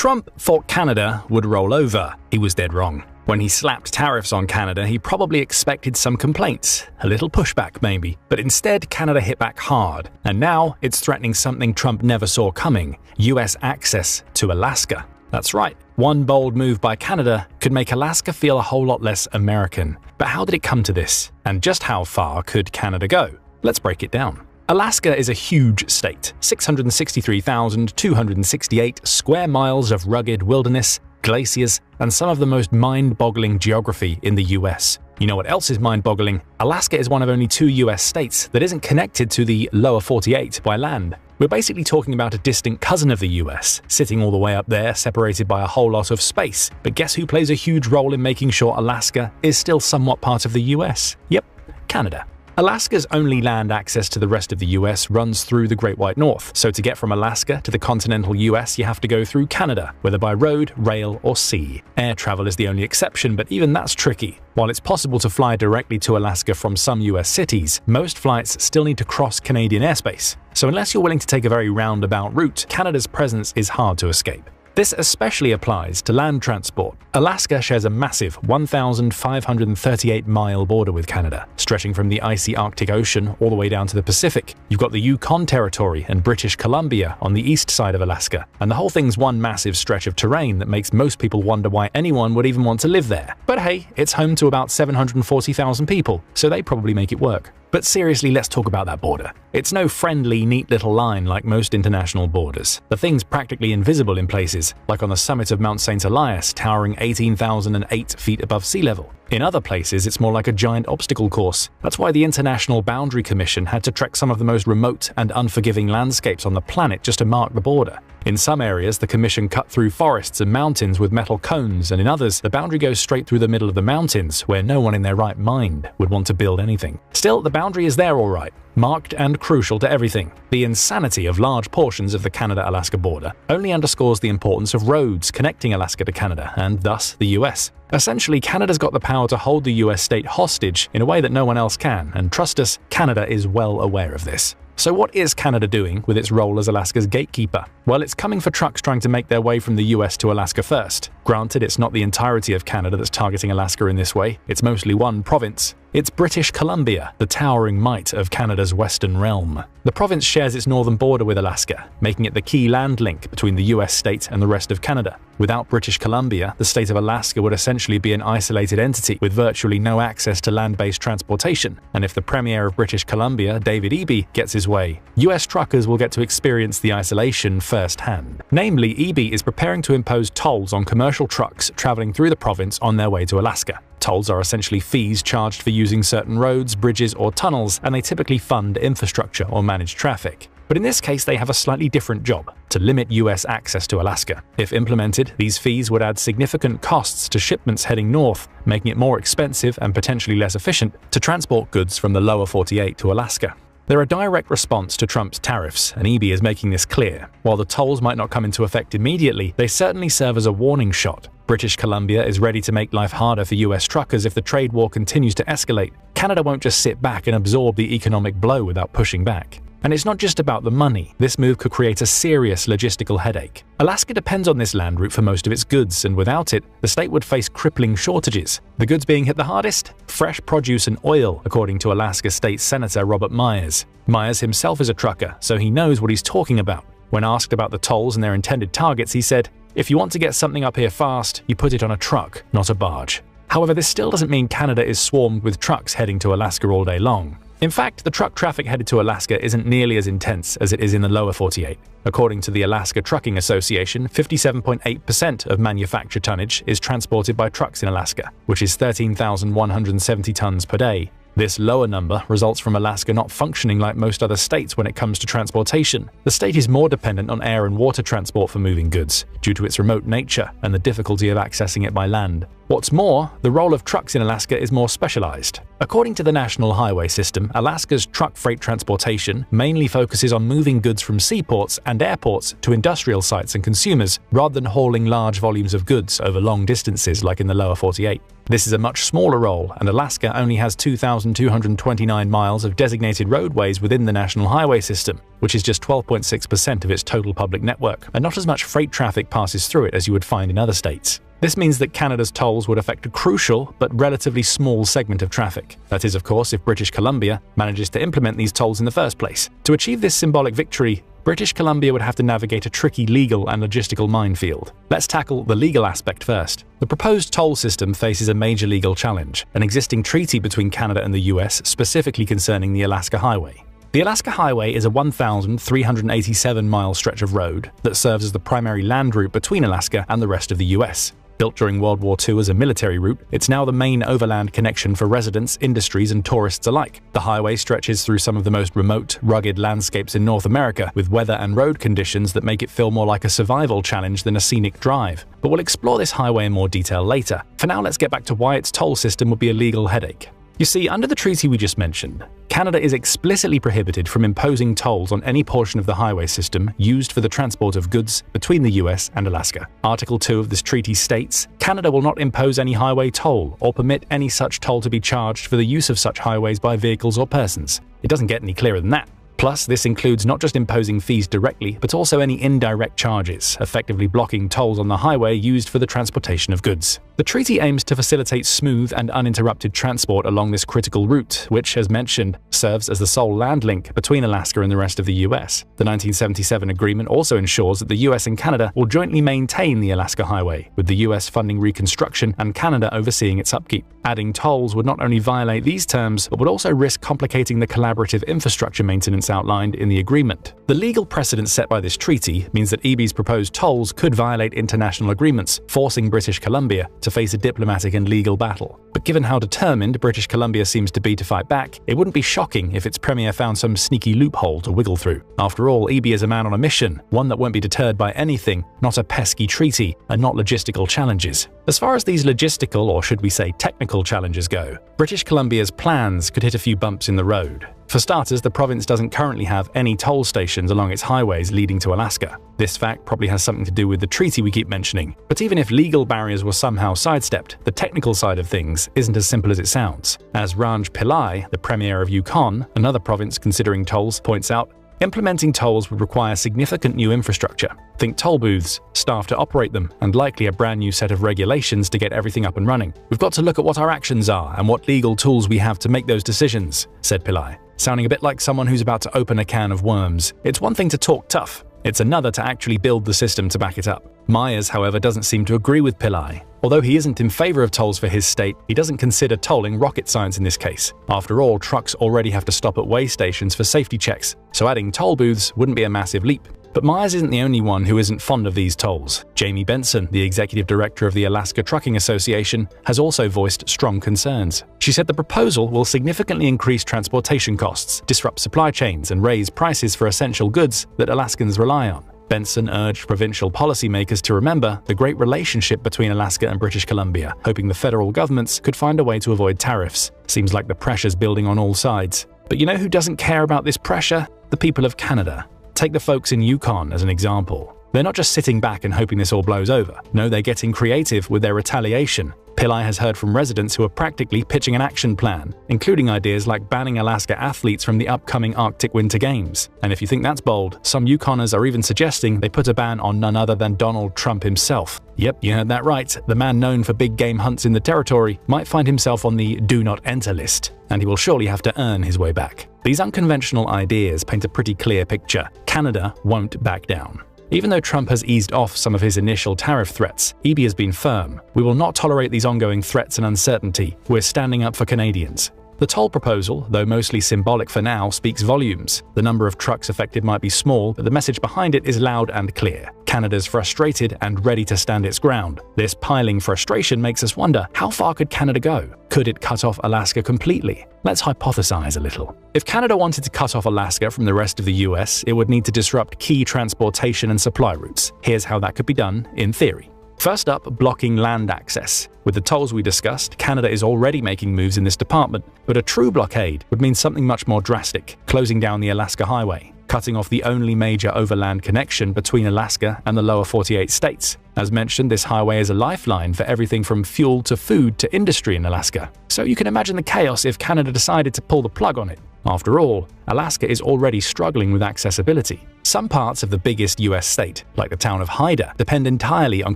Trump thought Canada would roll over. He was dead wrong. When he slapped tariffs on Canada, he probably expected some complaints, a little pushback maybe, but instead Canada hit back hard, and now it's threatening something Trump never saw coming: US access to Alaska. That's right, one bold move by Canada could make Alaska feel a whole lot less American. But how did it come to this? And just how far could Canada go? Let's break it down. Alaska is a huge state, 663,268 square miles of rugged wilderness, glaciers, and some of the most mind-boggling geography in the US. You know what else is mind-boggling? Alaska is one of only 2 US states that isn't connected to the lower 48 by land. We're basically talking about a distant cousin of the US, sitting all the way up there, separated by a whole lot of space. But guess who plays a huge role in making sure Alaska is still somewhat part of the US? Yep, Canada. Alaska's only land access to the rest of the US runs through the Great White North, so to get from Alaska to the continental US you have to go through Canada, whether by road, rail, or sea. Air travel is the only exception, but even that's tricky. While it's possible to fly directly to Alaska from some US cities, most flights still need to cross Canadian airspace. So unless you're willing to take a very roundabout route, Canada's presence is hard to escape. This especially applies to land transport. Alaska shares a massive 1,538-mile border with Canada, stretching from the icy Arctic Ocean all the way down to the Pacific. You've got the Yukon Territory and British Columbia on the east side of Alaska, and the whole thing's one massive stretch of terrain that makes most people wonder why anyone would even want to live there. But hey, it's home to about 740,000 people, so they probably make it work. But seriously, let's talk about that border. It's no friendly, neat little line like most international borders. The thing's practically invisible in places, like on the summit of Mount St. Elias, towering 18,008 feet above sea level. In other places, it's more like a giant obstacle course. That's why the International Boundary Commission had to trek some of the most remote and unforgiving landscapes on the planet just to mark the border. In some areas, the commission cut through forests and mountains with metal cones, and in others, the boundary goes straight through the middle of the mountains, where no one in their right mind would want to build anything. Still, the boundary is there all right, marked and crucial to everything. The insanity of large portions of the Canada-Alaska border only underscores the importance of roads connecting Alaska to Canada, and thus the US. Essentially, Canada's got the power to hold the US state hostage in a way that no one else can, and trust us, Canada is well aware of this. So what is Canada doing with its role as Alaska's gatekeeper? Well, it's coming for trucks trying to make their way from the US to Alaska first. Granted, it's not the entirety of Canada that's targeting Alaska in this way, it's mostly one province. It's British Columbia, the towering might of Canada's western realm. The province shares its northern border with Alaska, making it the key land link between the US state and the rest of Canada. Without British Columbia, the state of Alaska would essentially be an isolated entity with virtually no access to land-based transportation. And if the Premier of British Columbia, David Eby, gets his way, US truckers will get to experience the isolation firsthand. Namely, Eby is preparing to impose tolls on commercial trucks traveling through the province on their way to Alaska. Tolls are essentially fees charged for using certain roads, bridges, or tunnels, and they typically fund infrastructure or manage traffic. But in this case, they have a slightly different job: to limit US access to Alaska. If implemented, these fees would add significant costs to shipments heading north, making it more expensive and potentially less efficient to transport goods from the lower 48 to Alaska. They're a direct response to Trump's tariffs, and Eby is making this clear. While the tolls might not come into effect immediately, they certainly serve as a warning shot. British Columbia is ready to make life harder for US truckers if the trade war continues to escalate. Canada won't just sit back and absorb the economic blow without pushing back. And it's not just about the money. This move could create a serious logistical headache. Alaska depends on this land route for most of its goods, and without it, the state would face crippling shortages. The goods being hit the hardest? Fresh produce and oil, according to Alaska State Senator Robert Myers. Myers himself is a trucker, so he knows what he's talking about. When asked about the tolls and their intended targets, he said, "If you want to get something up here fast, you put it on a truck, not a barge." However, this still doesn't mean Canada is swarmed with trucks heading to Alaska all day long. In fact, the truck traffic headed to Alaska isn't nearly as intense as it is in the lower 48. According to the Alaska Trucking Association, 57.8% of manufactured tonnage is transported by trucks in Alaska, which is 13,170 tons per day. This lower number results from Alaska not functioning like most other states when it comes to transportation. The state is more dependent on air and water transport for moving goods, due to its remote nature and the difficulty of accessing it by land. What's more, the role of trucks in Alaska is more specialized. According to the National Highway System, Alaska's truck freight transportation mainly focuses on moving goods from seaports and airports to industrial sites and consumers, rather than hauling large volumes of goods over long distances like in the lower 48. This is a much smaller role, and Alaska only has 2,229 miles of designated roadways within the national highway system, which is just 12.6% of its total public network, and not as much freight traffic passes through it as you would find in other states. This means that Canada's tolls would affect a crucial but relatively small segment of traffic. That is, of course, if British Columbia manages to implement these tolls in the first place. To achieve this symbolic victory, British Columbia would have to navigate a tricky legal and logistical minefield. Let's tackle the legal aspect first. The proposed toll system faces a major legal challenge, an existing treaty between Canada and the US specifically concerning the Alaska Highway. The Alaska Highway is a 1,387-mile stretch of road that serves as the primary land route between Alaska and the rest of the US. Built during World War II as a military route, it's now the main overland connection for residents, industries, and tourists alike. The highway stretches through some of the most remote, rugged landscapes in North America, with weather and road conditions that make it feel more like a survival challenge than a scenic drive. But we'll explore this highway in more detail later. For now, let's get back to why its toll system would be a legal headache. You see, under the treaty we just mentioned, Canada is explicitly prohibited from imposing tolls on any portion of the highway system used for the transport of goods between the US and Alaska. Article 2 of this treaty states, Canada will not impose any highway toll or permit any such toll to be charged for the use of such highways by vehicles or persons. It doesn't get any clearer than that. Plus, this includes not just imposing fees directly, but also any indirect charges, effectively blocking tolls on the highway used for the transportation of goods. The treaty aims to facilitate smooth and uninterrupted transport along this critical route, which, as mentioned, serves as the sole land link between Alaska and the rest of the US. The 1977 agreement also ensures that the US and Canada will jointly maintain the Alaska Highway, with the US funding reconstruction and Canada overseeing its upkeep. Adding tolls would not only violate these terms, but would also risk complicating the collaborative infrastructure maintenance outlined in the agreement. The legal precedent set by this treaty means that EB's proposed tolls could violate international agreements, forcing British Columbia to face a diplomatic and legal battle. But given how determined British Columbia seems to be to fight back, it wouldn't be shocking if its premier found some sneaky loophole to wiggle through. After all, EB is a man on a mission, one that won't be deterred by anything, not a pesky treaty, and not logistical challenges. As far as these logistical, or should we say technical challenges go, British Columbia's plans could hit a few bumps in the road. For starters, the province doesn't currently have any toll stations along its highways leading to Alaska. This fact probably has something to do with the treaty we keep mentioning. But even if legal barriers were somehow sidestepped, the technical side of things isn't as simple as it sounds. As Ranj Pillai, the premier of Yukon, another province considering tolls, points out, implementing tolls would require significant new infrastructure. Think toll booths, staff to operate them, and likely a brand new set of regulations to get everything up and running. We've got to look at what our actions are and what legal tools we have to make those decisions, said Pillai, sounding a bit like someone who's about to open a can of worms. It's one thing to talk tough. It's another to actually build the system to back it up. Myers, however, doesn't seem to agree with Pillai. Although he isn't in favor of tolls for his state, he doesn't consider tolling rocket science in this case. After all, trucks already have to stop at way stations for safety checks, so adding toll booths wouldn't be a massive leap. But Myers isn't the only one who isn't fond of these tolls. Jamie Benson, the executive director of the Alaska Trucking Association, has also voiced strong concerns. She said the proposal will significantly increase transportation costs, disrupt supply chains, and raise prices for essential goods that Alaskans rely on. Benson urged provincial policymakers to remember the great relationship between Alaska and British Columbia, hoping the federal governments could find a way to avoid tariffs. Seems like the pressure's building on all sides. But you know who doesn't care about this pressure? The people of Canada. Take the folks in Yukon as an example. They're not just sitting back and hoping this all blows over. No, they're getting creative with their retaliation. Pillai has heard from residents who are practically pitching an action plan, including ideas like banning Alaska athletes from the upcoming Arctic Winter Games. And if you think that's bold, some Yukoners are even suggesting they put a ban on none other than Donald Trump himself. Yep, you heard that right. The man known for big game hunts in the territory might find himself on the do not enter list, and he will surely have to earn his way back. These unconventional ideas paint a pretty clear picture. Canada won't back down. Even though Trump has eased off some of his initial tariff threats, EB has been firm. We will not tolerate these ongoing threats and uncertainty. We're standing up for Canadians. The toll proposal, though mostly symbolic for now, speaks volumes. The number of trucks affected might be small, but the message behind it is loud and clear. Canada's frustrated and ready to stand its ground. This piling frustration makes us wonder, how far could Canada go? Could it cut off Alaska completely? Let's hypothesize a little. If Canada wanted to cut off Alaska from the rest of the US, it would need to disrupt key transportation and supply routes. Here's how that could be done in theory. First up, blocking land access. With the tolls we discussed, Canada is already making moves in this department, but a true blockade would mean something much more drastic, closing down the Alaska Highway. cutting off the only major overland connection between Alaska and the lower 48 states. As mentioned, this highway is a lifeline for everything from fuel to food to industry in Alaska. So you can imagine the chaos if Canada decided to pull the plug on it. After all, Alaska is already struggling with accessibility. Some parts of the biggest US state, like the town of Hyder, depend entirely on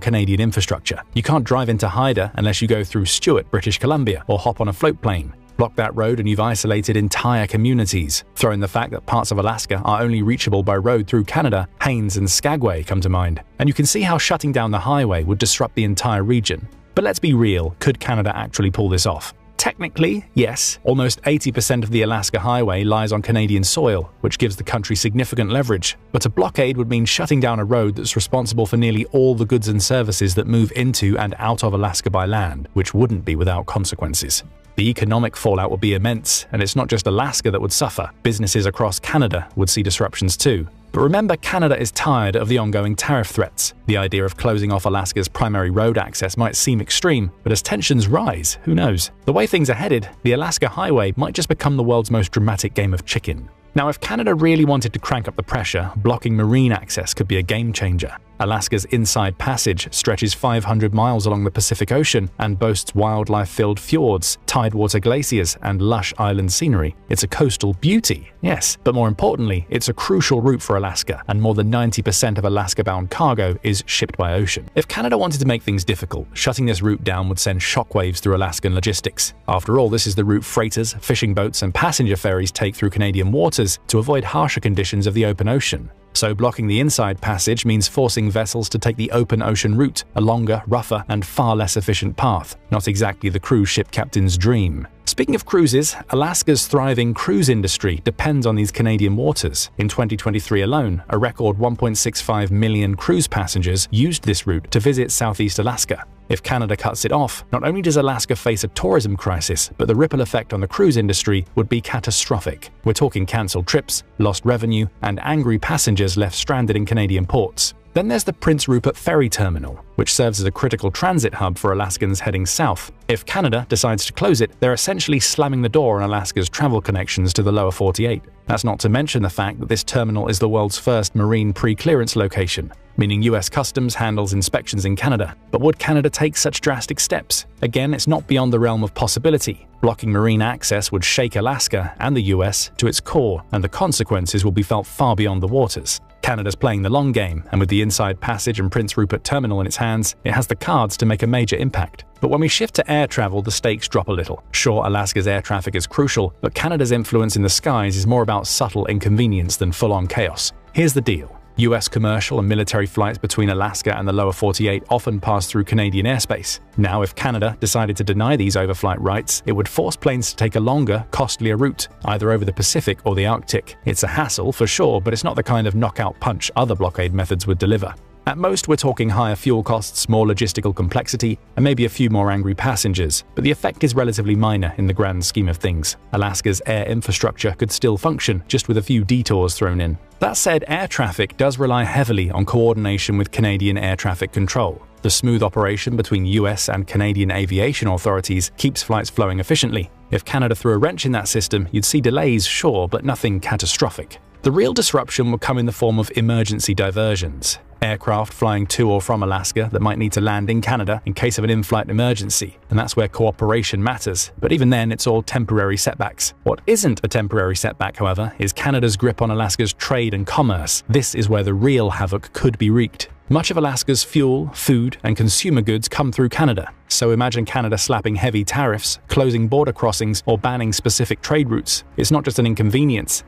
Canadian infrastructure. You can't drive into Hyder unless you go through Stewart, British Columbia, or hop on a float plane. Block that road and you've isolated entire communities. Throw in the fact that parts of Alaska are only reachable by road through Canada, Haines and Skagway come to mind, and you can see how shutting down the highway would disrupt the entire region. But let's be real, could Canada actually pull this off? Technically, yes. Almost 80% of the Alaska highway lies on Canadian soil, which gives the country significant leverage. But a blockade would mean shutting down a road that's responsible for nearly all the goods and services that move into and out of Alaska by land, which wouldn't be without consequences. The economic fallout would be immense, and it's not just Alaska that would suffer. Businesses across Canada would see disruptions too. But remember, Canada is tired of the ongoing tariff threats. The idea of closing off Alaska's primary road access might seem extreme, but as tensions rise, who knows? The way things are headed, the Alaska Highway might just become the world's most dramatic game of chicken. Now, if Canada really wanted to crank up the pressure, blocking marine access could be a game changer. Alaska's Inside Passage stretches 500 miles along the Pacific Ocean and boasts wildlife-filled fjords, tidewater glaciers, and lush island scenery. It's a coastal beauty, yes, but more importantly, it's a crucial route for Alaska, and more than 90% of Alaska-bound cargo is shipped by ocean. If Canada wanted to make things difficult, shutting this route down would send shockwaves through Alaskan logistics. After all, this is the route freighters, fishing boats, and passenger ferries take through Canadian waters to avoid harsher conditions of the open ocean. So blocking the Inside Passage means forcing vessels to take the open ocean route, a longer, rougher, and far less efficient path. Not exactly the cruise ship captain's dream. Speaking of cruises, Alaska's thriving cruise industry depends on these Canadian waters. In 2023 alone, a record 1.65 million cruise passengers used this route to visit Southeast Alaska. If Canada cuts it off, not only does Alaska face a tourism crisis, but the ripple effect on the cruise industry would be catastrophic. We're talking cancelled trips, lost revenue, and angry passengers left stranded in Canadian ports. Then there's the Prince Rupert Ferry Terminal, which serves as a critical transit hub for Alaskans heading south. If Canada decides to close it, they're essentially slamming the door on Alaska's travel connections to the lower 48. That's not to mention the fact that this terminal is the world's first marine pre-clearance location, meaning US Customs handles inspections in Canada. But would Canada take such drastic steps? Again, it's not beyond the realm of possibility. Blocking marine access would shake Alaska and the US to its core, and the consequences will be felt far beyond the waters. Canada's playing the long game, and with the Inside Passage and Prince Rupert Terminal in its hands, it has the cards to make a major impact. But when we shift to air travel, the stakes drop a little. Sure, Alaska's air traffic is crucial, but Canada's influence in the skies is more about subtle inconvenience than full-on chaos. Here's the deal. US commercial and military flights between Alaska and the lower 48 often pass through Canadian airspace. Now, if Canada decided to deny these overflight rights, it would force planes to take a longer, costlier route, either over the Pacific or the Arctic. It's a hassle for sure, but it's not the kind of knockout punch other blockade methods would deliver. At most, we're talking higher fuel costs, more logistical complexity, and maybe a few more angry passengers, but the effect is relatively minor in the grand scheme of things. Alaska's air infrastructure could still function, just with a few detours thrown in. That said, air traffic does rely heavily on coordination with Canadian air traffic control. The smooth operation between US and Canadian aviation authorities keeps flights flowing efficiently. If Canada threw a wrench in that system, you'd see delays, sure, but nothing catastrophic. The real disruption would come in the form of emergency diversions. Aircraft flying to or from Alaska that might need to land in Canada in case of an in-flight emergency, and that's where cooperation matters, but even then it's all temporary setbacks. What isn't a temporary setback, however, is Canada's grip on Alaska's trade and commerce. This is where the real havoc could be wreaked. Much of Alaska's fuel, food, and consumer goods come through Canada, so imagine Canada slapping heavy tariffs, closing border crossings, or banning specific trade routes. It's not just an inconvenience,